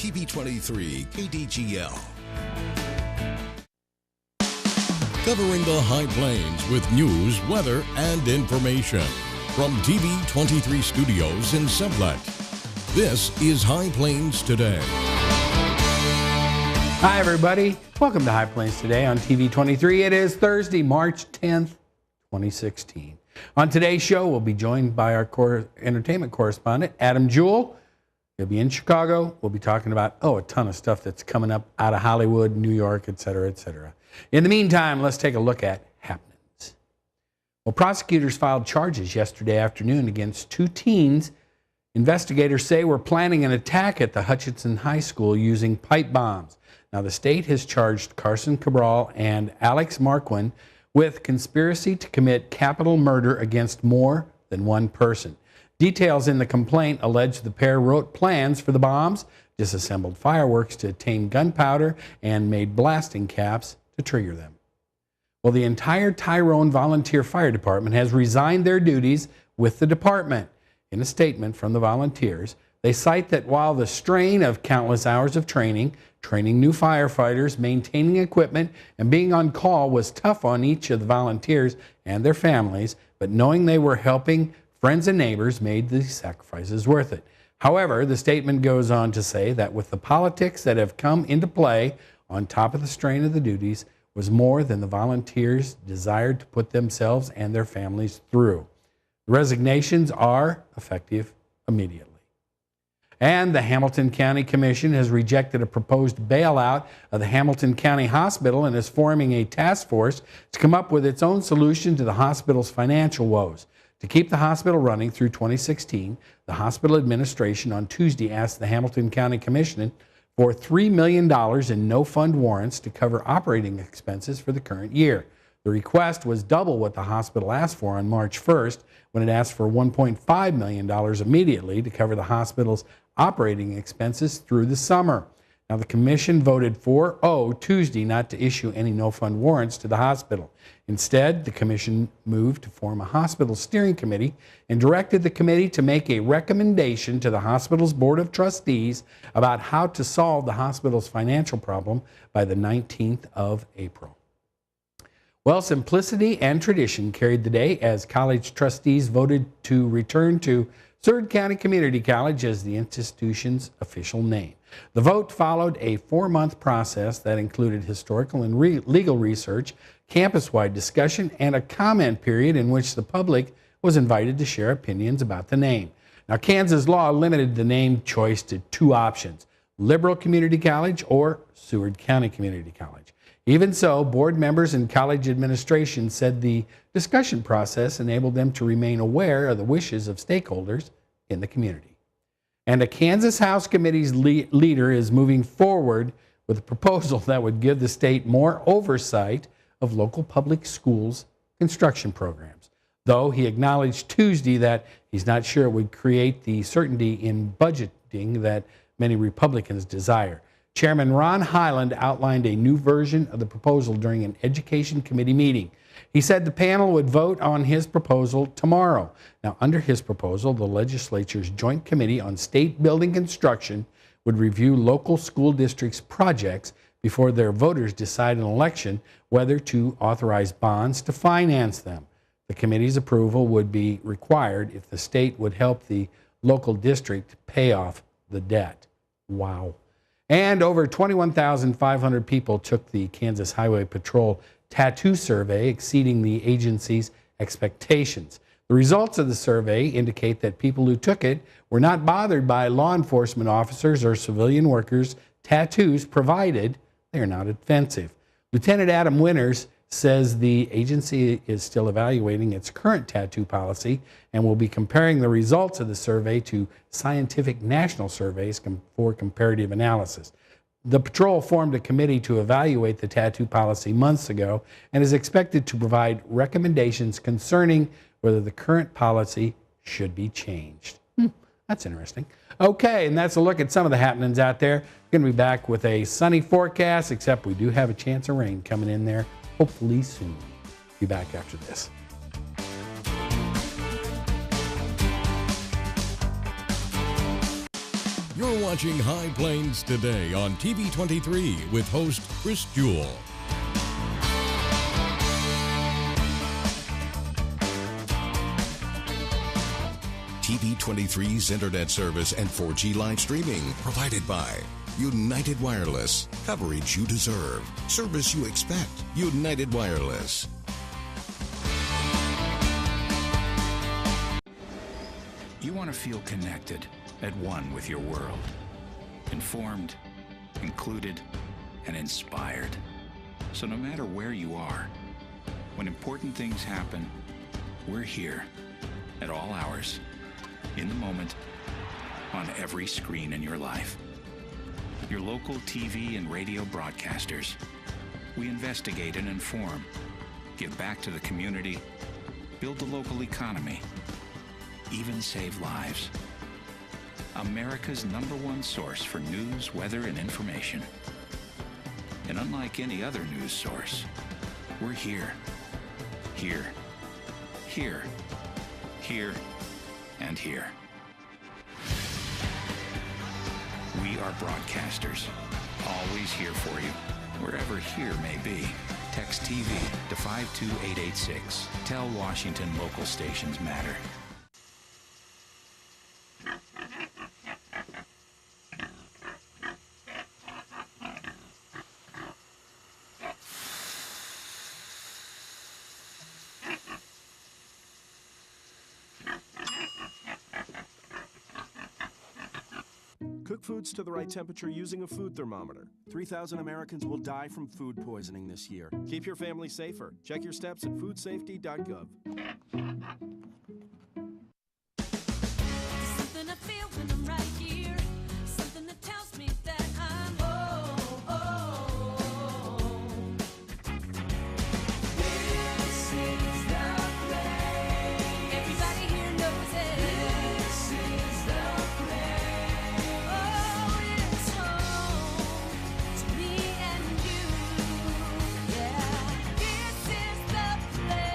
TV23 KDGL. Covering the High Plains with news, weather, and information. From TV23 Studios in Sublette, this is High Plains Today. Hi, everybody. Welcome to High Plains Today on TV23. It is Thursday, March 10th, 2016. On today's show, we'll be joined by our entertainment correspondent, Adam Jewell. He'll be in Chicago. We'll be talking about, a ton of stuff that's coming up out of Hollywood, New York, et cetera, et cetera. In the meantime, let's take a look at happenings. Well, prosecutors filed charges yesterday afternoon against two teens. Investigators say were planning an attack at the Hutchinson High School using pipe bombs. Now, the state has charged Carson Cabral and Alex Marquin with conspiracy to commit capital murder against more than one person. Details in the complaint allege the pair wrote plans for the bombs, disassembled fireworks to obtain gunpowder, and made blasting caps to trigger them. Well, the entire Tyrone Volunteer Fire Department has resigned their duties with the department. In a statement from the volunteers, they cite that while the strain of countless hours of training new firefighters, maintaining equipment, and being on call was tough on each of the volunteers and their families, but knowing they were helping friends and neighbors made these sacrifices worth it. However, the statement goes on to say that with the politics that have come into play on top of the strain of the duties was more than the volunteers desired to put themselves and their families through. The resignations are effective immediately. And the Hamilton County Commission has rejected a proposed bailout of the Hamilton County Hospital and is forming a task force to come up with its own solution to the hospital's financial woes. To keep the hospital running through 2016, the hospital administration on Tuesday asked the Hamilton County Commission for $3 million in no-fund warrants to cover operating expenses for the current year. The request was double what the hospital asked for on March 1st, when it asked for $1.5 million immediately to cover the hospital's operating expenses through the summer. Now, the commission voted 4-0 Tuesday not to issue any no-fund warrants to the hospital. Instead, the commission moved to form a hospital steering committee and directed the committee to make a recommendation to the hospital's board of trustees about how to solve the hospital's financial problem by the 19th of April. Well, simplicity and tradition carried the day as college trustees voted to return to Seward County Community College as the institution's official name. The vote followed a 4-month process that included historical and legal research, campus-wide discussion, and a comment period in which the public was invited to share opinions about the name. Now, Kansas law limited the name choice to two options: Liberal Community College or Seward County Community College. Even so, board members and college administration said the discussion process enabled them to remain aware of the wishes of stakeholders in the community. And a Kansas House Committee's leader is moving forward with a proposal that would give the state more oversight of local public schools' construction programs, though he acknowledged Tuesday that he's not sure it would create the certainty in budgeting that many Republicans desire. Chairman Ron Highland outlined a new version of the proposal during an Education Committee meeting. He said the panel would vote on his proposal tomorrow. Now, under his proposal, the legislature's Joint Committee on State Building Construction would review local school districts' projects before their voters decide in an election whether to authorize bonds to finance them. The committee's approval would be required if the state would help the local district pay off the debt. Wow. And over 21,500 people took the Kansas Highway Patrol tattoo survey, exceeding the agency's expectations. The results of the survey indicate that people who took it were not bothered by law enforcement officers or civilian workers' tattoos, provided they are not offensive. Lieutenant Adam Winters says the agency is still evaluating its current tattoo policy and will be comparing the results of the survey to scientific national surveys for comparative analysis. The patrol formed a committee to evaluate the tattoo policy months ago and is expected to provide recommendations concerning whether the current policy should be changed. That's interesting. Okay, and that's a look at some of the happenings out there. We're going to be back with a sunny forecast, except we do have a chance of rain coming in there, hopefully soon. Be back after this. You're watching High Plains Today on TV23 with host Chris Jewell. TV23's internet service and 4G live streaming provided by United Wireless. Coverage you deserve. Service you expect. United Wireless. You want to feel connected, at one with your world. Informed, included, and inspired. So no matter where you are, when important things happen, we're here at all hours, in the moment, on every screen in your life. Your local TV and radio broadcasters. We investigate and inform, give back to the community, build the local economy, even save lives. America's #1 source for news, weather, and information. And unlike any other news source, we're here, here, here, here, and here. We are broadcasters, always here for you, wherever here may be. Text TV to 52886. Tell Washington local stations matter. Cook foods to the right temperature using a food thermometer. 3,000 Americans will die from food poisoning this year. Keep your family safer. Check your steps at foodsafety.gov. Something I feel when I'm right here. Something that tells me that I'm home. This is the place. Everybody here knows it. This is the place. Oh, it's home to me and you. Yeah, this is the place.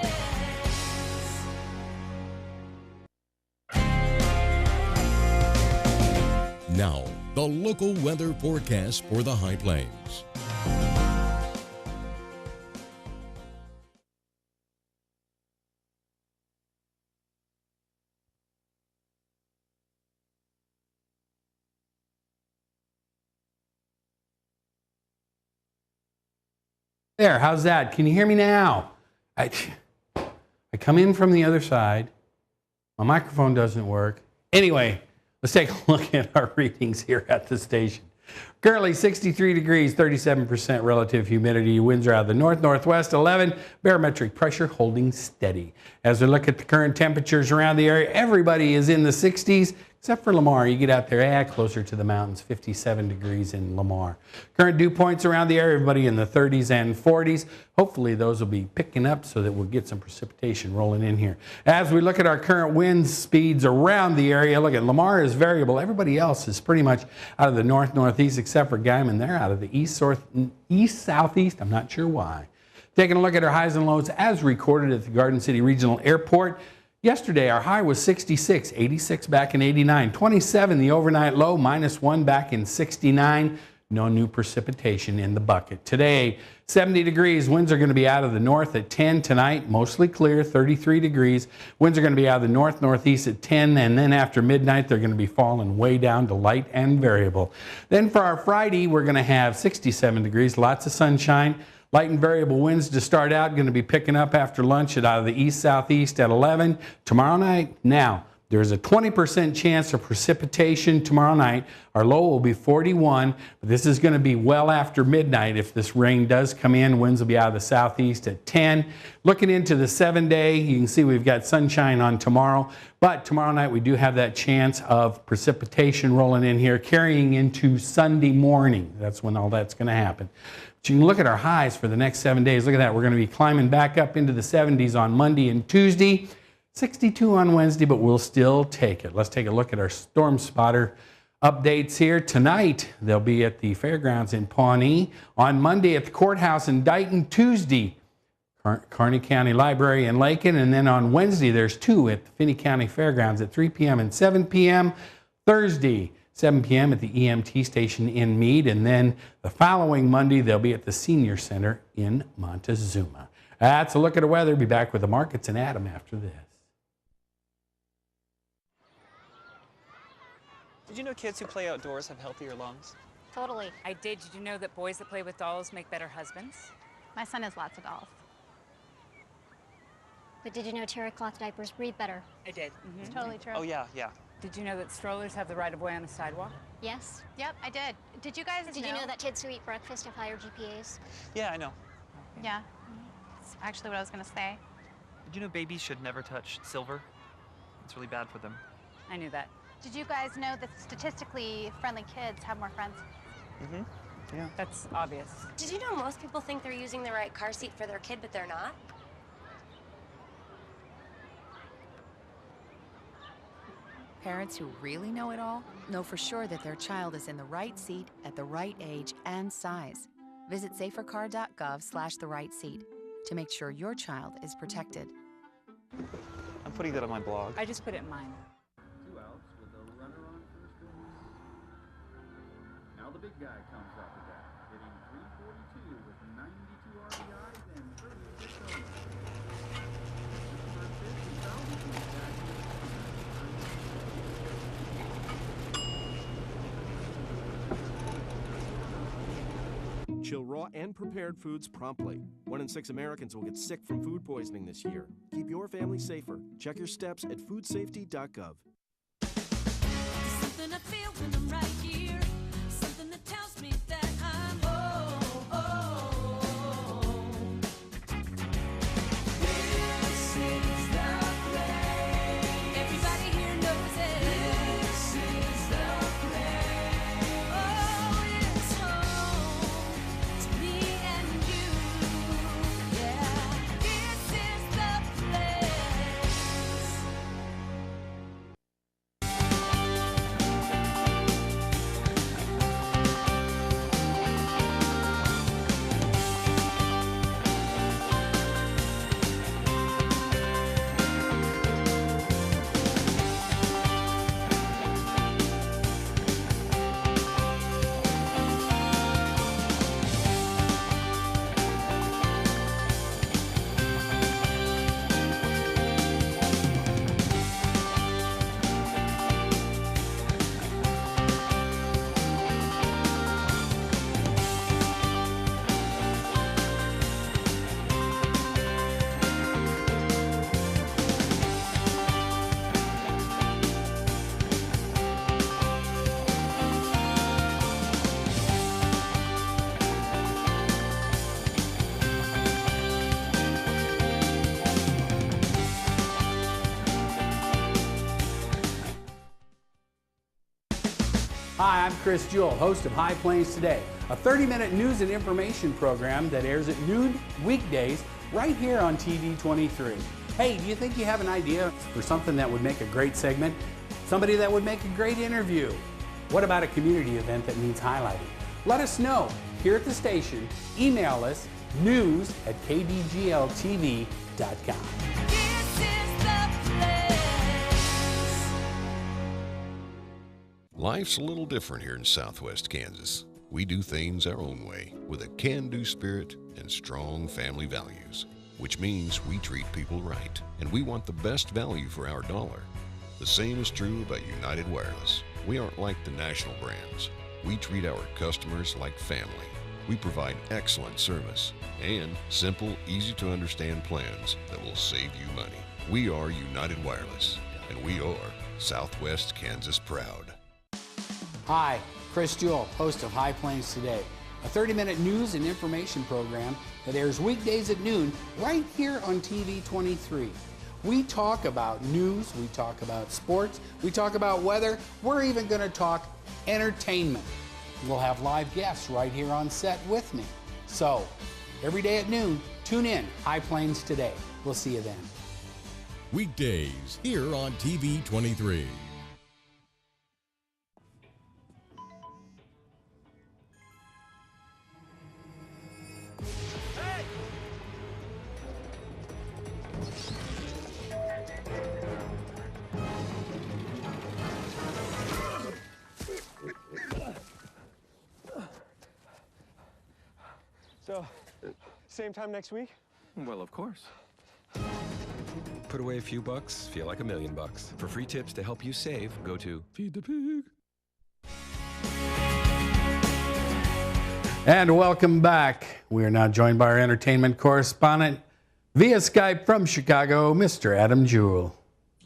Now, the local weather forecast for the High Plains. There, how's that? Can you hear me now? I come in from the other side. My microphone doesn't work. Anyway, let's take a look at our readings here at the station. Currently 63 degrees, 37% relative humidity. Winds are out of the north-northwest, 11. Barometric pressure holding steady. As we look at the current temperatures around the area, everybody is in the 60s, except for Lamar. You get out there, closer to the mountains, 57 degrees in Lamar. Current dew points around the area, everybody in the 30s and 40s. Hopefully those will be picking up so that we'll get some precipitation rolling in here. As we look at our current wind speeds around the area, look at Lamar is variable. Everybody else is pretty much out of the north-northeast except for Guyman. They're out of the east-southeast. I'm not sure why. Taking a look at our highs and lows as recorded at the Garden City Regional Airport. Yesterday, our high was 66, 86 back in 89, 27 the overnight low, -1 back in 69. No new precipitation in the bucket. Today, 70 degrees. Winds are going to be out of the north at 10 tonight, mostly clear, 33 degrees. Winds are going to be out of the north-northeast at 10, and then after midnight, they're going to be falling way down to light and variable. Then for our Friday, we're going to have 67 degrees, lots of sunshine. Light and variable winds to start out, going to be picking up after lunch at out of the east-southeast at 11. Tomorrow night, now, there's a 20% chance of precipitation tomorrow night. Our low will be 41, but this is going to be well after midnight. If this rain does come in, winds will be out of the southeast at 10. Looking into the 7-day, you can see we've got sunshine on tomorrow, but tomorrow night we do have that chance of precipitation rolling in here, carrying into Sunday morning. That's when all that's going to happen. But you can look at our highs for the next 7 days. Look at that. We're going to be climbing back up into the 70s on Monday and Tuesday. 62 on Wednesday, but we'll still take it. Let's take a look at our storm spotter updates here. Tonight, they'll be at the fairgrounds in Pawnee. On Monday at the courthouse in Dighton. Tuesday, Kearney County Library in Lakin. And then on Wednesday, there's 2 at the Finney County Fairgrounds at 3 p.m. and 7 p.m. Thursday, 7 p.m. at the EMT station in Meade, and then the following Monday they'll be at the Senior Center in Montezuma. That's a look at the weather. Be back with the markets and Adam after this. Did you know kids who play outdoors have healthier lungs? Totally. I did. Did you know that boys that play with dolls make better husbands? My son has lots of dolls. But did you know terry cloth diapers breathe better? I did. It's totally true. Oh, yeah. Did you know that strollers have the right of way on the sidewalk? Yes. Yep, I did. Did you guys Did you know that kids who eat breakfast have higher GPAs? Yeah, I know. Yeah. That's actually what I was going to say. Did you know babies should never touch silver? It's really bad for them. I knew that. Did you guys know that statistically friendly kids have more friends? Mm-hmm. Yeah. That's obvious. Did you know most people think they're using the right car seat for their kid, but they're not? Parents who really know it all know for sure that their child is in the right seat at the right age and size. Visit safercar.gov/the right seat to make sure your child is protected. I'm putting that on my blog. I just put it in mine. 2 outs with a runner on first base. Now the big guy comes up with that, hitting .342 with 92 RBIs and 36 homers. Chill raw and prepared foods promptly. 1 in 6 Americans will get sick from food poisoning this year. Keep your family safer. Check your steps at foodsafety.gov. Something I feel when I'm right here. Something that tells me that I'm home. This is the place. Everybody here knows it. This is the place. Oh, it's home to me and you. Yeah, this is the place. Hi, I'm Chris Jewell, host of High Plains Today, a 30-minute news and information program that airs at noon weekdays right here on TV23. Hey, do you think you have an idea for something that would make a great segment? Somebody that would make a great interview? What about a community event that needs highlighting? Let us know here at the station. Email us news@kdgltv.com. This is the place. Life's a little different here in Southwest Kansas. We do things our own way with a can-do spirit and strong family values, which means we treat people right, and we want the best value for our dollar. The same is true about United Wireless. We aren't like the national brands. We treat our customers like family. We provide excellent service and simple, easy-to-understand plans that will save you money. We are United Wireless, and we are Southwest Kansas proud. Hi, Chris Jewell, host of High Plains Today, a 30-minute news and information program that airs weekdays at noon right here on TV23. We talk about news, we talk about sports, we talk about weather, we're even going to talk entertainment. We'll have live guests right here on set with me. So, every day at noon, tune in, High Plains Today. We'll see you then. Weekdays here on TV23. So, same time next week? Well, of course. Put away a few bucks, feel like $1 million. For free tips to help you save, go to Feed the Pig. And welcome back. We are now joined by our entertainment correspondent via Skype from Chicago, Mr. Adam Jewell.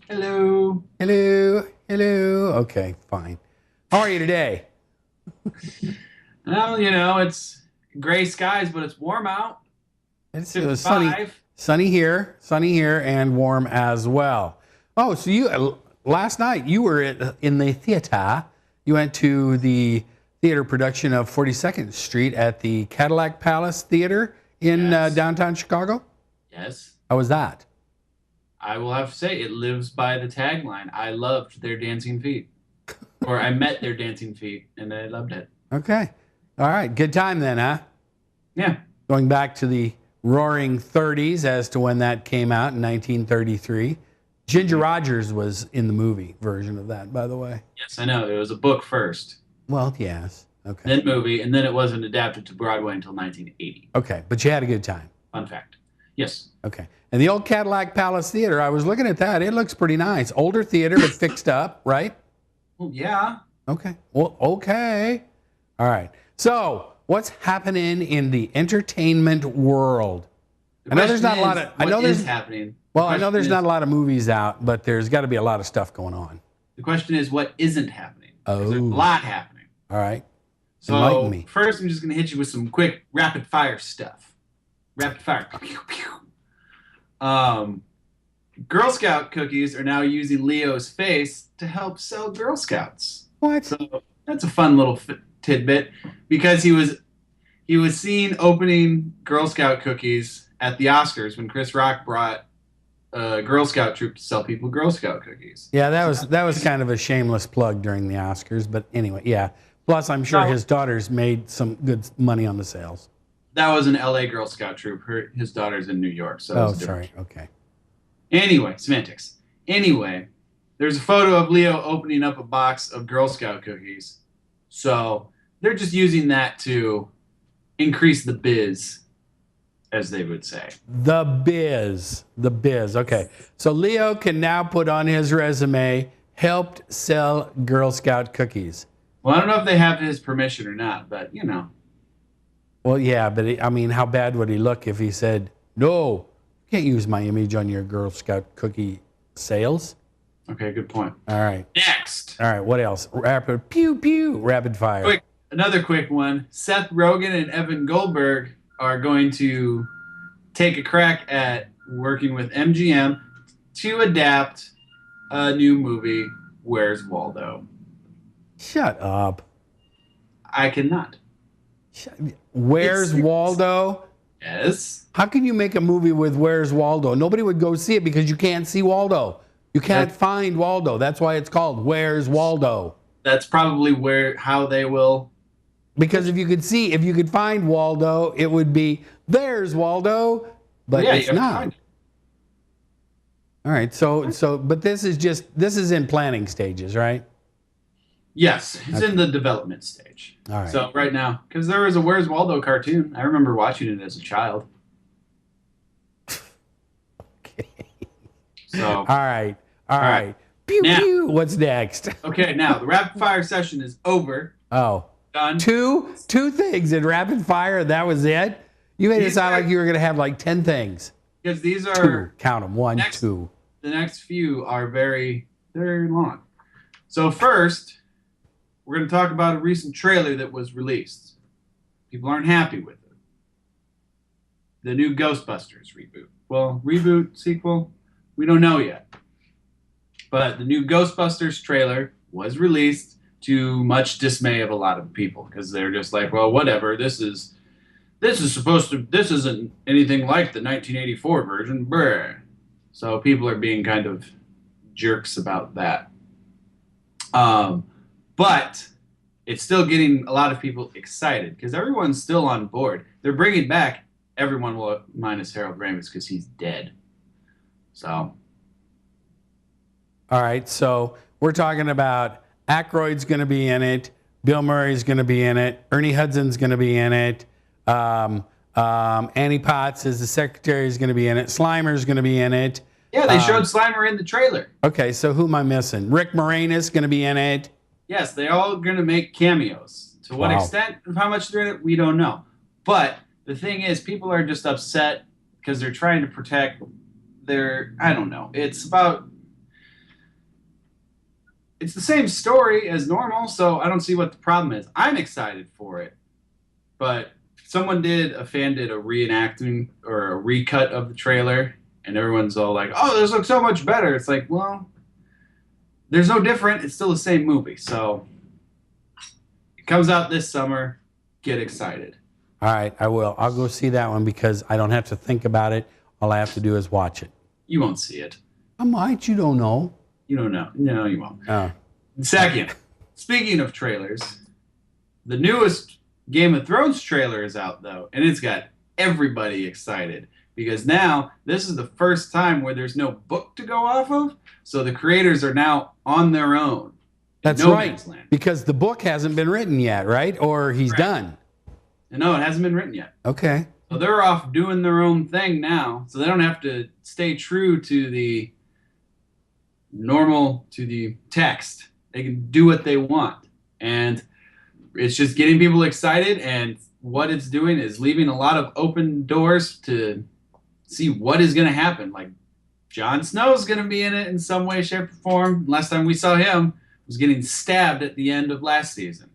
Hello. Hello. Hello. Okay, fine. How are you today? Well, you know, it's gray skies, but it's warm out. It's sunny here, and warm as well. Oh, so you last night you were in the theater. You went to the theater production of 42nd Street at the Cadillac Palace Theater in downtown Chicago. Yes. How was that? I will have to say it lives by the tagline. I loved their dancing feet, or I met their dancing feet, and I loved it. Okay. All right. Good time then, huh? Yeah. Going back to the roaring 30s as to when that came out in 1933. Ginger Rogers was in the movie version of that, by the way. Yes, I know. It was a book first. Well, yes. Okay. Then movie, and then it wasn't adapted to Broadway until 1980. Okay, but you had a good time. Fun fact. Yes. Okay. And the old Cadillac Palace Theater, I was looking at that. It looks pretty nice. Older theater, but fixed up, right? Well, yeah. Okay. Well, okay. All right. So, what's happening in the entertainment world? I know there's not a lot of. I know there's happening. Well, I know there's not a lot of movies out, but there's got to be a lot of stuff going on. The question is, what isn't happening? Oh. There's a lot happening. All right. So Enlighten me. first, I'm just going to hit you with some quick rapid fire stuff. Rapid fire. Girl Scout cookies are now using Leo's face to help sell Girl Scouts. What? So that's a fun little tidbit because he was seen opening Girl Scout cookies at the Oscars when Chris Rock brought a Girl Scout troop to sell people Girl Scout cookies. Yeah, that was kind of a shameless plug during the Oscars, but anyway, yeah. Plus, I'm sure his daughters made some good money on the sales. That was an LA Girl Scout troop. His daughter's in New York. So oh, sorry. Okay. Anyway, semantics. Anyway, there's a photo of Leo opening up a box of Girl Scout cookies. So they're just using that to increase the biz, as they would say. The biz. Okay. So Leo can now put on his resume, helped sell Girl Scout cookies. Well, I don't know if they have his permission or not, but you know. Well, yeah, but how bad would he look if he said, no, you can't use my image on your Girl Scout cookie sales? Okay, good point. All right. Next. All right, what else? Rapid fire. Another quick one. Seth Rogen and Evan Goldberg are going to take a crack at working with MGM to adapt a new movie, Where's Waldo? Shut up. I cannot. Where's Waldo? Yes. How can you make a movie with Where's Waldo? Nobody would go see it because you can't see Waldo. You can't find Waldo. That's why it's called Where's Waldo. That's probably how they will. Because if you could find Waldo, it would be there's Waldo, but yeah, it's not. All right. But this is in planning stages, right? Yes, it's in the development stage. All right. So right now, because there was a Where's Waldo cartoon. I remember watching it as a child. Okay. So. All right. Pew, pew. What's next? Okay, now the rapid fire session is over. Oh. Done. Two things in rapid fire. That was it? You made it sound like you were going to have like 10 things. Because these are... Two. Count them. One, two. The next few are very, very long. So first... we're going to talk about a recent trailer that was released. People aren't happy with it. The new Ghostbusters reboot. Well, reboot, sequel, we don't know yet. But the new Ghostbusters trailer was released to much dismay of a lot of people because they're just like, well, whatever. This isn't anything like the 1984 version. Brr. So people are being kind of jerks about that. But it's still getting a lot of people excited because everyone's still on board. They're bringing back everyone minus Harold Ramis because he's dead. So. All right. So we're talking about Aykroyd's going to be in it. Bill Murray's going to be in it. Ernie Hudson's going to be in it. Annie Potts as the secretary is going to be in it. Slimer's going to be in it. Yeah, they showed Slimer in the trailer. Okay, so who am I missing? Rick Moranis going to be in it. Yes, they're all going to make cameos. To what extent, of how much they're in it, we don't know. But the thing is, people are just upset because they're trying to protect their, I don't know. It's the same story as normal, so I don't see what the problem is. I'm excited for it. But a fan did a reenacting or a recut of the trailer, and everyone's all like, oh, this looks so much better. It's like, well, there's no different. It's still the same movie. So it comes out this summer. Get excited. All right, I will. I'll go see that one because I don't have to think about it. All I have to do is watch it. You won't see it. I might. You don't know. You don't know. No, you won't. Oh. Second, speaking of trailers, the newest Game of Thrones trailer is out, though, and it's got everybody excited because now this is the first time where there's no book to go off of, so the creators are now on their own. That's right, because the book hasn't been written yet, right? Or he's done. No, it hasn't been written yet. Okay. So they're off doing their own thing now, so they don't have to stay true to the text. They can do what they want. And it's just getting people excited, and what it's doing is leaving a lot of open doors to see what is going to happen. Like, Jon Snow's going to be in it in some way, shape, or form. Last time we saw him was getting stabbed at the end of last season.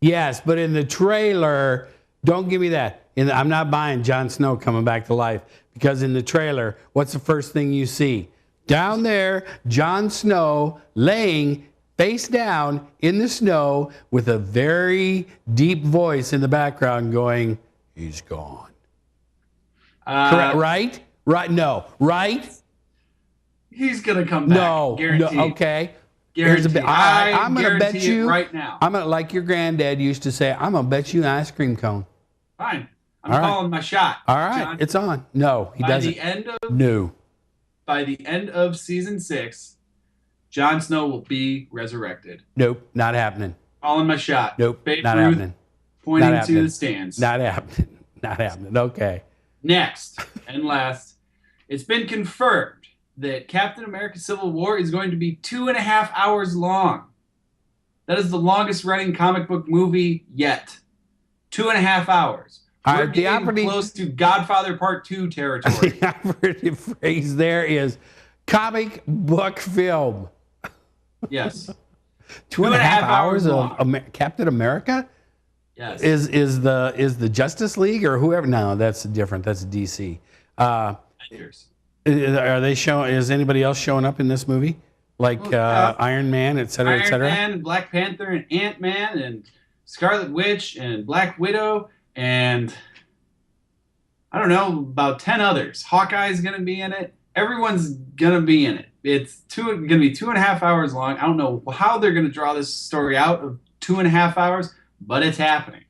Yes, but in the trailer, don't give me that. I'm not buying Jon Snow coming back to life, because in the trailer, what's the first thing you see? Down there, Jon Snow laying face down in the snow with a very deep voice in the background going, he's gone. Correct, right? Right? No. Right? He's going to come back. No. Guaranteed. No, okay. Guaranteed. I'm going to bet guarantee you it right now. I'm going to, like your granddad used to say, I'm going to bet you an ice cream cone. Fine. I'm calling my shot. All right. John. It's on. No, he doesn't. By the end of season 6, Jon Snow will be resurrected. Nope, not happening. Calling my shot. Nope, Babe not Ruth happening. Pointing Not happening. to the stands. Not happening. Not happening. Okay. Next and last, it's been confirmed that Captain America Civil War is going to be 2.5 hours long. That is the longest running comic book movie yet. 2.5 hours. We're getting close to Godfather Part 2 territory. The operative phrase there is comic book film. Yes. 2.5 hours of Captain America? Yes. Is the Justice League or whoever? No, that's different. That's DC. Avengers. Are they showing? Is anybody else showing up in this movie? Like Iron Man, et cetera, et cetera? Iron Man, Black Panther, and Ant-Man, and Scarlet Witch, and Black Widow, and I don't know, about 10 others. Hawkeye's going to be in it. Everyone's going to be in it. It's going to be 2.5 hours long. I don't know how they're going to draw this story out of 2.5 hours, but it's happening.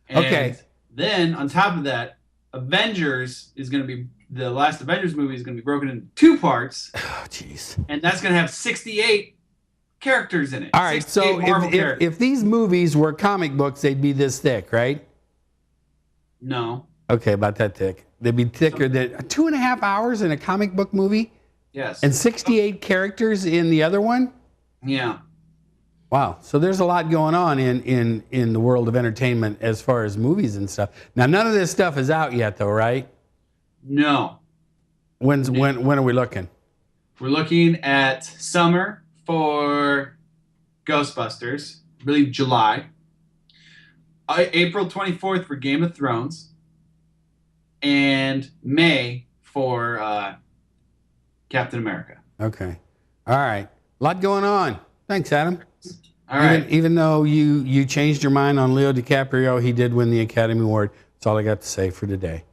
And okay. Then, on top of that, Avengers is going to be, the last Avengers movie is going to be broken into 2 parts. Oh, jeez. And that's going to have 68 characters in it. All right, so if these movies were comic books, they'd be this thick, right? No. Okay, about that thick. They'd be thicker than 2.5 hours in a comic book movie? Yes. And 68 characters in the other one? Yeah. Wow. So there's a lot going on in the world of entertainment as far as movies and stuff. Now, none of this stuff is out yet, though, right? No. When are we looking? We're looking at summer for Ghostbusters. I believe July. April 24th for Game of Thrones. And May for Captain America. Okay. All right. A lot going on. Thanks, Adam. All right. Even though you changed your mind on Leo DiCaprio, he did win the Academy Award. That's all I got to say for today.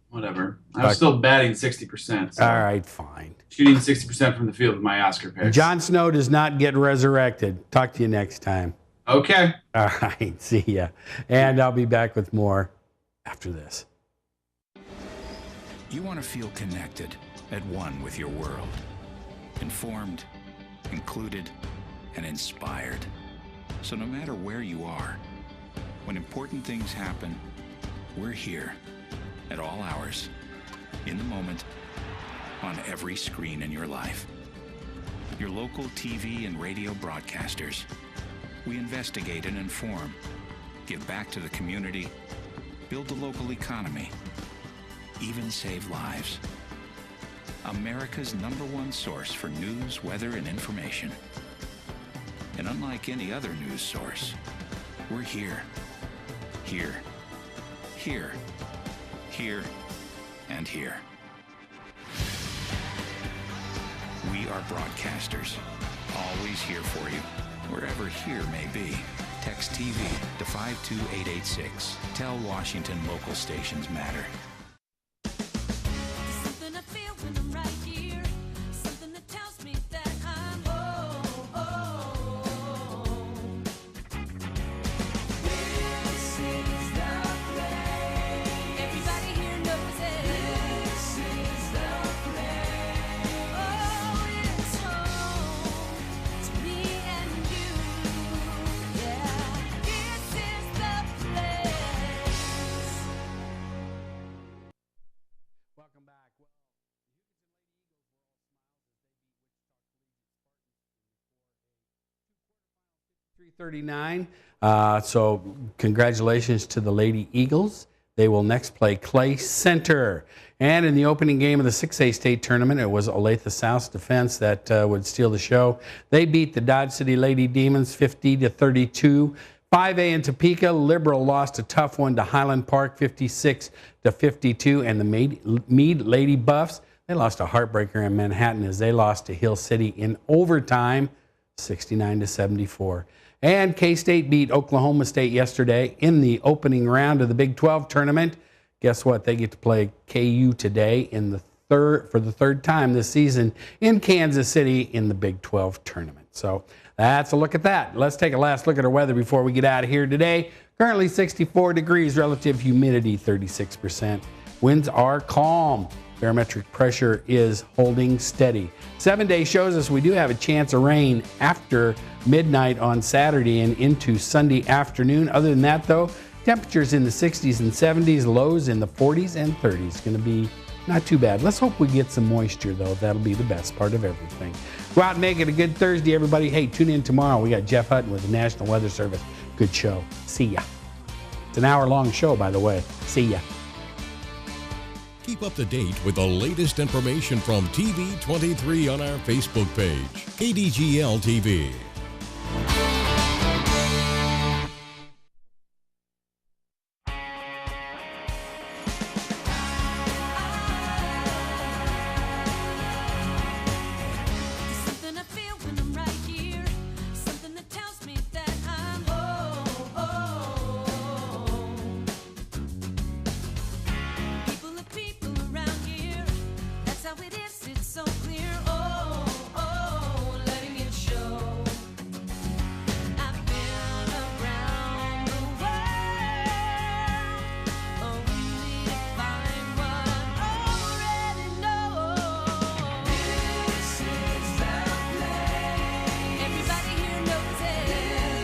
Whatever. I'm still batting 60%. So all right, fine. Shooting 60% from the field with my Oscar picks. Jon Snow does not get resurrected. Talk to you next time. Okay. All right. See ya. And I'll be back with more after this. You want to feel connected, at one with your world. Informed, included, and inspired. So no matter where you are, when important things happen, we're here. at all hours, in the moment, on every screen in your life. Your local TV and radio broadcasters. We investigate and inform, give back to the community, build the local economy, even save lives. America's #1 source for news, weather, and information. And unlike any other news source, we're here, here, here, here, and here. We are broadcasters, always here for you, wherever here may be. Text TV to 52886. Tell Washington local stations matter. Something I feel when I'm right here. Something that tells me that I'm home. This is the place. Everybody here knows it. This is the place. Oh, it's home to me and you. Yeah, this is the place. Welcome back. Well, the Hughes and Lady Eagles were all smiles as they beat Wichita Collegiate Spartans 339. So congratulations to the Lady Eagles. They will next play Clay Center. And in the opening game of the 6A state tournament, it was Olathe South's defense that would steal the show. They beat the Dodge City Lady Demons 50-32. 5A in Topeka, Liberal lost a tough one to Highland Park 56-52. And the Meade Lady Buffs, they lost a heartbreaker in Manhattan as they lost to Hill City in overtime 69-74. And K-State beat Oklahoma State yesterday in the opening round of the Big 12 tournament. Guess what? They get to play KU today in the for the third time this season in Kansas City in the Big 12 tournament. So that's a look at that. Let's take a last look at our weather before we get out of here today. Currently 64 degrees, relative humidity 36%. Winds are calm. Barometric pressure is holding steady. 7-day shows us we do have a chance of rain after midnight on Saturday and into Sunday afternoon. Other than that, though, temperatures in the 60s and 70s, lows in the 40s and 30s. Going to be not too bad. Let's hope we get some moisture, though. That'll be the best part of everything. Go out and make it a good Thursday, everybody. Hey, tune in tomorrow. We got Jeff Hutton with the National Weather Service. Good show. See ya. It's an hour-long show, by the way. See ya. Keep up to date with the latest information from TV23 on our Facebook page, KDGL TV. Something I feel when I'm right here. Something that tells me that I'm home. People are people around here. That's how it is. It's so clear. Letting it show. I've been around the world, only to find what I already know. This is the place. Everybody here knows it.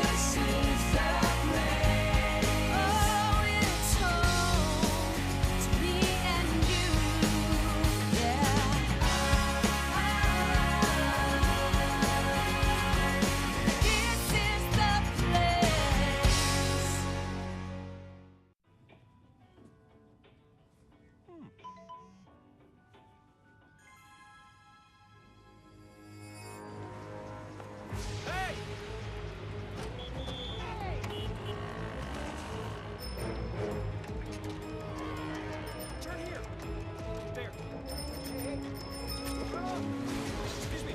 This is the place. Oh, it's home to me and you. Yeah. This is the place. Turn here. There. Hey. Excuse me.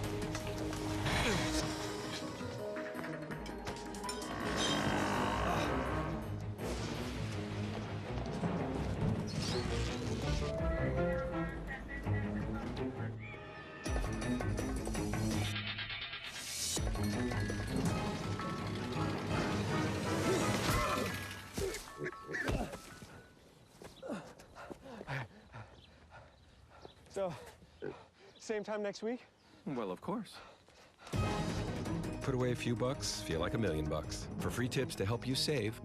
So, same time next week? Well, of course. Put away a few bucks, feel like $1,000,000. For free tips to help you save,